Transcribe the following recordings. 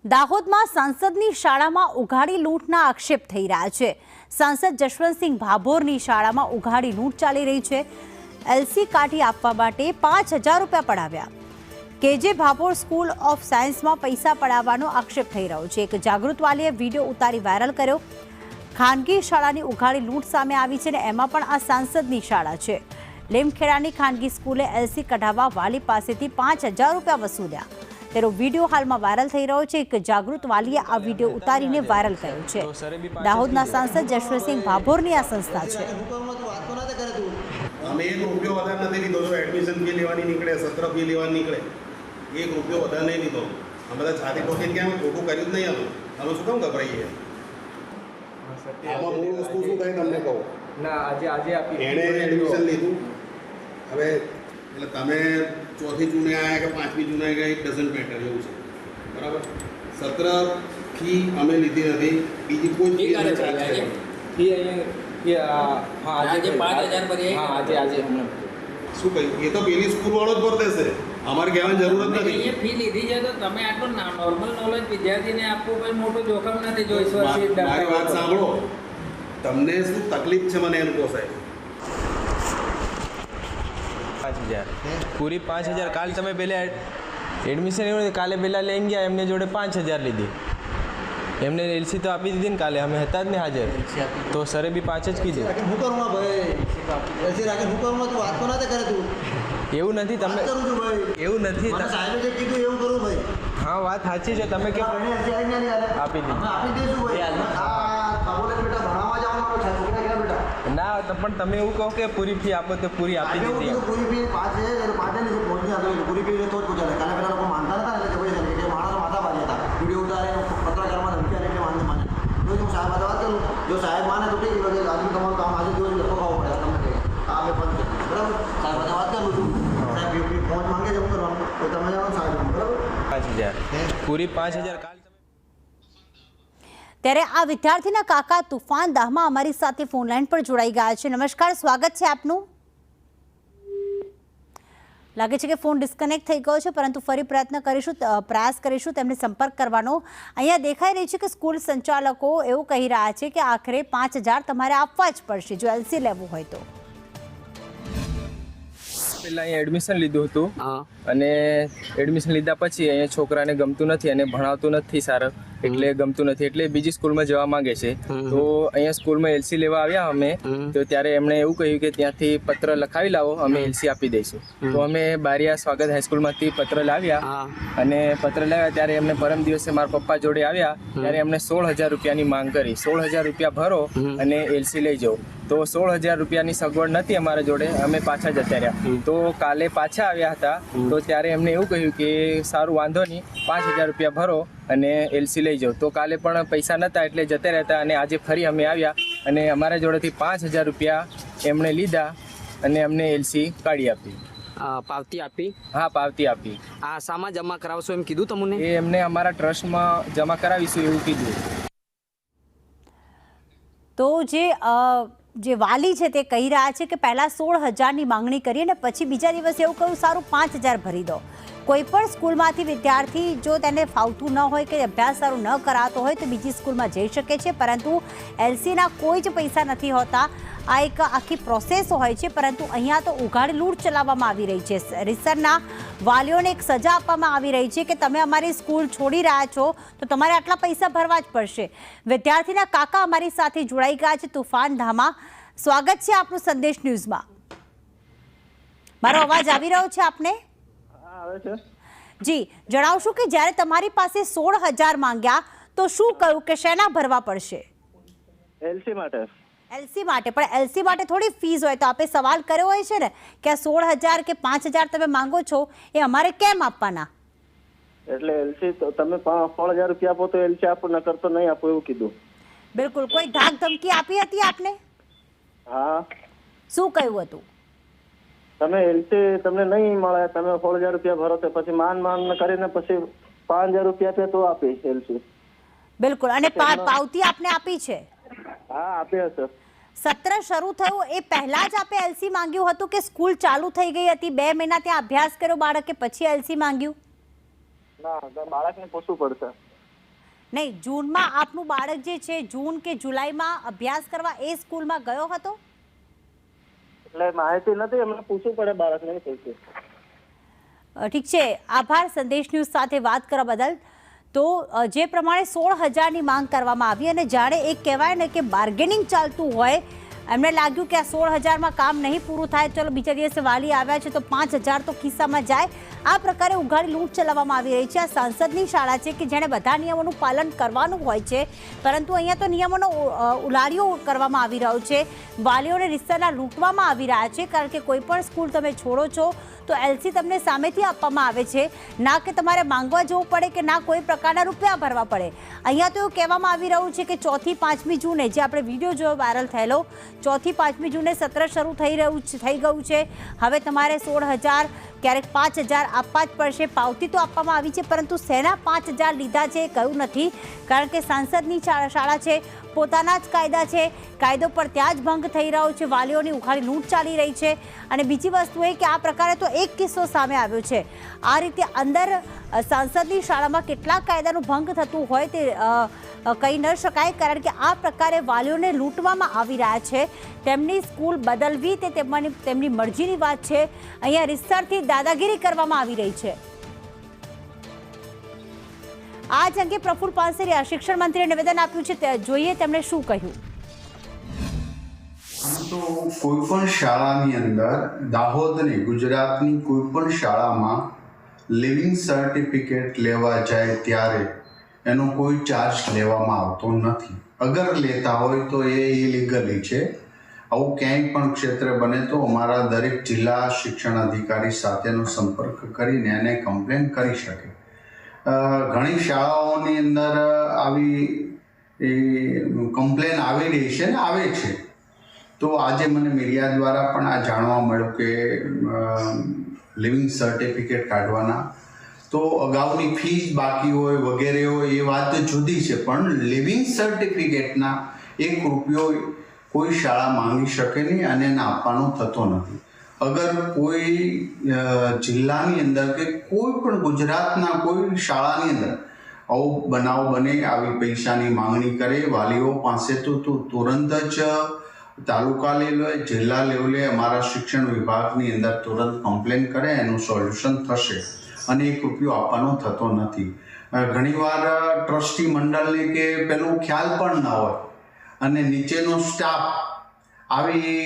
દાહોદમાં સાંસદની શાળામાં ઉઘાડી લૂંટના આક્ષેપ થઈ રહ્યા છે। સાંસદ જશવંતસિંહ ભાભોરની શાળામાં ઉઘાડી લૂંટ ચાલી રહી છે। એલસી કાઢી આપવા માટે 5000 રૂપિયા પડાવ્યા। કેજે ભાભોર સ્કૂલ ઓફ સાયન્સમાં પૈસા પડાવવાનો આક્ષેપ થઈ રહ્યો છે। એક જાગૃત વાલીએ વિડીયો ઉતારી વાયરલ કર્યો। ખાનગી શાળાની ઉઘાડી લૂંટ સામે આવી છે ને એમાં પણ આ સાંસદની શાળા છે। લીમખેડાની ખાનગી સ્કૂલે એલસી કઢાવવા વાલી પાસેથી 5000 રૂપિયા વસૂલ્યા। તેનો વિડીયો હાલમાં વાયરલ થઈ રહ્યો છે। એક જાગૃત વાલીએ આ વિડીયો ઉતારીને વાયરલ કર્યો છે। દાહોદના સાંસદ જશવંતસિંહ ભાભોરની આ સંસ્થા છે। અમે એક રૂપિયો વધારે નથી લીધો। જો એડમિશન ફી લેવાની નીકળે, સત્ર ફી લેવાની નીકળે, એક રૂપિયો વધારે નહીં લીધો। અમે તો છાતી ટોકીને ક્યાં ખોટું કર્યું જ નહીં હતું। અમે શું કામ ગભરાઈએ? આમાં મૂળ વસ્તુ શું થાય તમને કહું ના। આજે એણે એડમિશન લીધું। હવે એટલે તમે ચોથી જૂને આવ્યા કે પાંચમી જૂને આવ્યા, એક ડઝન મેટર એવું છે, બરાબર? સત્ર ફી અમે લીધી નથી, બીજી કોઈ ફી અમે ચાર્જ કરી શું કહ્યું? એ તો પેલી સ્કૂલ વાળો જ ભર દેશે, અમારે કહેવાની જરૂર જ નથી। ફી લીધી છે તો તમે આટલું નોર્મલ નોલેજ વિદ્યાર્થીને આપવું કોઈ મોટું જોખમ નથી। જો મારી વાત સાંભળો, તમને શું તકલીફ છે મને એમ કહો સાહેબ। 5000 પૂરી 5000 કાલ તમે પહેલા એડમિશન એવું કાલે પહેલાં લઈને ગયા, એમને જોડે 5000 લીધી। એમને એલસી તો આપી દીધી ને કાલે, અમે હતા જ ને હાજર, તો સરે બી 5 જ કીધું। એવું નથી તમે, એવું નથી હા વાત સાચી છે, તમે કે આપી દીધી ના, પણ તમે એવું કહો કે પૂરી ફી આપો તો પૂરી આપી દીધી। સાહેબ માને તો ઠીક, આજનું તમારું કામ આજે દિવસ લખો ખાવું પડે તમને કામ એ બંધ છે, બરાબર? સાહેબ સાથે વાત કરું છું, સાહેબ પહોંચ માંગે છે, હું કરવાનું તો તમે જાણો સાહેબ, બરાબર? 5000 પૂરી 5000 કાલ। ત્યારે આ વિદ્યાર્થીના કાકા તુફાન દાહમાં અમારી સાથે ફોન લાઈન પર જોડાઈ ગયા છે। નમસ્કાર, સ્વાગત છે આપનું। લાગે છે કે ફોન ડિસ્કનેક્ટ થઈ ગયો છે, પરંતુ ફરી પ્રયાસ કરીશું તેમને સંપર્ક કરવાનો। અહીંયા દેખાઈ રહી છે કે સ્કૂલ સંચાલકો એવું કહી રહ્યા છે કે આખરે 5000 તમારે આપવા જ પડશે જો એલસી લેવું હોય તો। પહેલાં અહીંયા એડમિશન લીધું હતું અને એડમિશન લીધા પછી અહીંયા છોકરાને ગમતું નથી અને ભણાવતું નથી સારું, એટલે ગમતું નથી, એટલે બીજી સ્કૂલમાં જવા માંગે છે। તો અહીંયા સ્કૂલમાં એલસી લેવા આવ્યા અમે, તો ત્યારે એમણે એવું કહ્યું કે ત્યાંથી પત્ર લખાવી લાવો, અમે એલસી આપી દઈશું। તો અમે બારિયા સ્વાગત હાઈસ્કૂલમાંથી પત્ર લાવ્યા અને પત્ર લાવ્યા ત્યારે એમને પરમ દિવસે મારા પપ્પા જોડે આવ્યા ત્યારે એમને 16000 રૂપિયાની માંગ કરી। 16000 રૂપિયા ભરો અને એલસી લઈ જાઓ। તો 16000 રૂપિયાની સગવડ નથી અમારા જોડે, અમે પાછા જતા રહ્યા। તો કાલે પાછા આવ્યા હતા તો ત્યારે એમને એવું કહ્યું કે સારું વાંધો નહીં, 5000 રૂપિયા ભરો અને એલસી લઈ જાઓ। તો કાલે પણ પૈસા નહોતા એટલે જતા રહેતા અને આજે ફરી અમે આવ્યા અને અમારા જોડેથી 5000 રૂપિયા એમણે લીધા અને અમને એલસી કાઢી આપી। પાવતી આપી? હા, પાવતી આપી। આ શામાં જમા કરાવશો એમ કીધું તમને? એ એમને અમારા ટ્રસ્ટમાં જમા કરાવીશું એવું કીધું। તો જે વાલી છે તે કહી રહ્યા છે કે પહેલાં 16000ની માંગણી કરી અને પછી બીજા દિવસે એવું કહ્યું સારું 5000 ભરી દો। કોઈ પણ સ્કૂલમાંથી વિદ્યાર્થી જો તેને ફાવતું ન હોય કે અભ્યાસ સારું ન કરાતો હોય તો બીજી સ્કૂલમાં જઈ શકે છે, પરંતુ એલસીના કોઈ જ પૈસા નથી હોતા। આ એક આખી પ્રોસેસ હોય છે, પરંતુ અહીંયા તો ઉઘાડી લૂંટ ચલાવવામાં આવી રહી છે। રીસરના વાલીઓને એક સજા આપવામાં આવી રહી છે કે તમે અમારી સ્કૂલ છોડી રહ્યા છો તો તમારે આટલા પૈસા ભરવા જ પડશે। વિદ્યાર્થીના કાકા અમારી સાથે જોડાઈ ગયા છે તુફાન ધામા। સ્વાગત છે આપનું સંદેશ ન્યૂઝમાં। મારો અવાજ આવી રહ્યો છે આપને? જી, જણાવશું કે જ્યારે તમારી પાસે 16000 માંગ્યા તો શું કહ્યું કે શેના ભરવા પડશે? એલસી માટે। એલસી માટે? પણ એલસી માટે થોડી ફીસ હોય, તો આપે સવાલ કર્યો હોય છે ને કે આ 16000 કે 5000 તમે માંગો છો એ અમારે કેમ આપવાના? એટલે એલસી તો તમે 16000 રૂપિયા આપો તો એલસી આપો, નકર તો નહીં આપો એવું કીધું। બિલકુલ। કોઈ ધાક ધમકી આપી હતી આપને? હા। શું કહ્યું હતું? તમે એલસી તમને નહીં મળે, તમે 16000 રૂપિયા ભરો તો પછી માન કરીને પછી 5000 રૂપિયા આપે તો આપી એલસી। બિલકુલ। અને પાવતી આપને આપી છે? હા, આપી હશે। સત્ર શરૂ થયું એ પહેલા જ આપે એલસી માંગ્યું હતું કે સ્કૂલ ચાલુ થઈ ગઈ હતી 2 મહિના ત્યાં અભ્યાસ કર્યો બાળકે પછી એલસી માંગ્યું? ના, બાળકને પૂછવું પડશે। નહીં, જૂનમાં આપનું બાળક જે છે જૂન કે જુલાઈમાં અભ્યાસ કરવા એ સ્કૂલમાં ગયો હતો? એટલે માહિતી નથી, એમને પૂછવું પડે બાળકને કઈ. ઠીક છે, આભાર સંદેશ ન્યૂઝ સાથે વાત કરવા બદલ. તો જે પ્રમાણે 16,000ની માંગ કરવામાં આવી અને જાણે એક કહેવાય ને કે બાર્ગેનિંગ ચાલતું હોય, એમને લાગ્યું કે આ 16,000માં કામ નહીં પૂરું થાય, ચલો બીજા દિવસે વાલી આવ્યા છે તો 5,000 તો ખિસ્સામાં જાય. આ પ્રકારે ઉઘાડી લૂંટ ચલાવવામાં આવી રહી છે. આ સાંસદની શાળા છે કે જેણે બધા નિયમોનું પાલન કરવાનું હોય છે, પરંતુ અહીંયા તો નિયમોનો ઉલાળીઓ કરવામાં આવી રહ્યો છે. વાલીઓને રીતસરના લૂંટવામાં આવી રહ્યા છે, કારણ કે કોઈ પણ સ્કૂલ તમે છોડો છો તો એલસી તમને સામેથી આપવામાં આવે છે, ના કે તમારે માંગવા જવું પડે કે ના કોઈ પ્રકારના રૂપિયા ભરવા પડે. અહીંયા તો એવું કહેવામાં આવી રહ્યું છે કે 4 થી 5મી જૂને, જે આપણે વિડીયો જોયો વાયરલ થયેલો, 4 થી 5મી જૂને સત્ર શરૂ થઈ ગયું છે. હવે તમારે 16,000 ક્યારેક 5,000 આપવા જ પડશે. પાવતી તો આપવામાં આવી છે, પરંતુ શેના 5,000 લીધા છે એ કહ્યું નથી, કારણ કે સાંસદની શાળા છે, પોતાના જ કાયદા છે, કાયદો પર ત્યાં જ ભંગ થઈ રહ્યો છે, વાલીઓની ઉઘાડી લૂંટ ચાલી રહી છે. અને બીજી વસ્તુ એ કે આ પ્રકારે તો એક કિસ્સો સામે આવ્યો છે. આ રીતે અંદર સાંસદની શાળામાં કેટલા કાયદાનું ભંગ થતું હોય તે કહી ન શકાય, કારણ કે આ પ્રકારે વાલીઓને લૂંટવામાં આવી રહ્યા છે. તેમની સ્કૂલ બદલવી તે તેમની મરજીની વાત છે. અહીંયા રીતસરથી દાદાગીરી કરવામાં આવી રહી છે. આ જ અંગે પ્રફુલ્લ પાનસેરિયા શિક્ષણ મંત્રીએ નિવેદન આપ્યું છે, જોઈએ તેમણે શું કહ્યું. તો કોઈ પણ શાળાની અંદર, દાહોદની ગુજરાતની કોઈ પણ શાળામાં લિવિંગ સર્ટિફિકેટ લેવા જાય ત્યારે એનો કોઈ ચાર્જ લેવામાં આવતો નથી. અગર લેતા હોય તો એ ઇલીગલી છે. આવું ક્યાંય પણ ક્ષેત્ર બને તો અમારા દરેક જિલ્લા શિક્ષણ અધિકારી સાથેનો સંપર્ક કરીને એને કમ્પ્લેન કરી શકે. ઘણી શાળાઓની અંદર આવી કમ્પ્લેન આવી રહી છે ને આવે છે. તો આજે મને મીડિયા દ્વારા પણ આ જાણવા મળ્યું કે લિવિંગ સર્ટિફિકેટ કાઢવાના તો અગાઉની ફીસ બાકી હોય વગેરે હોય એ વાત જુદી છે, પણ લિવિંગ સર્ટિફિકેટના 1 રૂપિયો કોઈ શાળા માંગી શકે નહીં અને એને આપવાનો થતો નથી. અગર કોઈ જિલ્લાની અંદર કે કોઈ પણ ગુજરાતના કોઈ શાળાની અંદર આવો બનાવ બને, આવી પૈસાની માંગણી કરે વાલીઓ પાસે, તો તુરંત જ તાલુકા લેવલે, જિલ્લા લેવલે અમારા શિક્ષણ વિભાગની અંદર તુરંત કમ્પ્લેન કરે, એનું સોલ્યુશન થશે અને 1 રૂપિયો આપવાનો થતો નથી. ઘણીવાર ટ્રસ્ટી મંડળને કે પેલું ખ્યાલ પણ ન હોય અને નીચેનો સ્ટાફ આવી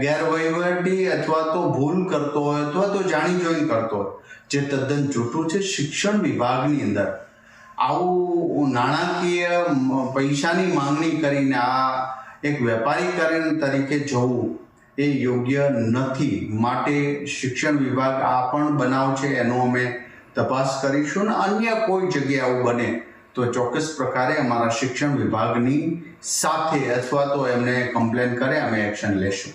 ગેરવહીવટી અથવા તો ભૂલ કરતો હોય અથવા તો જાણી જોઈને કરતો હોય, જે તદ્દન જૂઠું છે. શિક્ષણ વિભાગની અંદર આવું નાણાકીય પૈસાની માંગણી કરીને આ એક વેપારીકરણ તરીકે જવું એ યોગ્ય નથી. માટે શિક્ષણ વિભાગ આ પણ બનાવ છે એનો અમે તપાસ કરીશું અને અન્ય કોઈ જગ્યાએ આવું બને તો ચોક્કસ પ્રકારે અમારા શિક્ષણ વિભાગની સાથે અથવા તો એમને કમ્પ્લેન કરે અમે એક્શન લેશું.